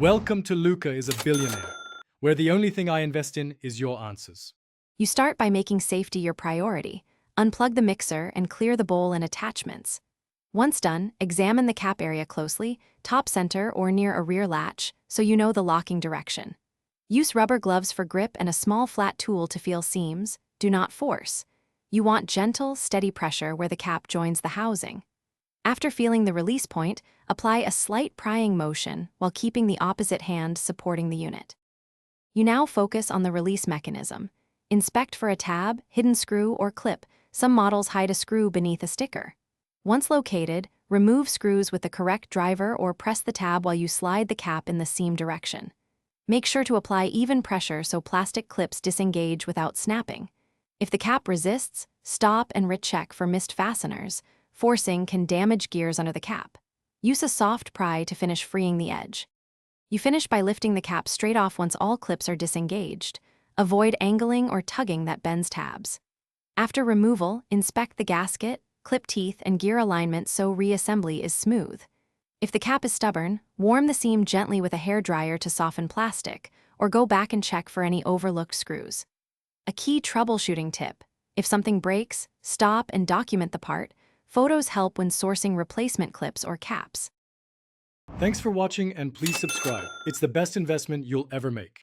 Welcome to Luca is a billionaire, where the only thing I invest in is your answers. You start by making safety your priority. Unplug the mixer and clear the bowl and attachments. Once done, examine the cap area closely, top center or near a rear latch, so you know the locking direction. Use rubber gloves for grip and a small flat tool to feel seams. Do not force. You want gentle, steady pressure where the cap joins the housing. After feeling the release point, apply a slight prying motion while keeping the opposite hand supporting the unit. You now focus on the release mechanism. Inspect for a tab, hidden screw, or clip. Some models hide a screw beneath a sticker. Once located, remove screws with the correct driver or press the tab while you slide the cap in the seam direction. Make sure to apply even pressure so plastic clips disengage without snapping. If the cap resists, stop and recheck for missed fasteners. Forcing can damage gears under the cap. Use a soft pry to finish freeing the edge. You finish by lifting the cap straight off once all clips are disengaged. Avoid angling or tugging that bends tabs. After removal, inspect the gasket, clip teeth, and gear alignment so reassembly is smooth. If the cap is stubborn, warm the seam gently with a hairdryer to soften plastic, or go back and check for any overlooked screws. A key troubleshooting tip: if something breaks, stop and document the part. Photos help when sourcing replacement clips or caps. Thanks for watching and please subscribe. It's the best investment you'll ever make.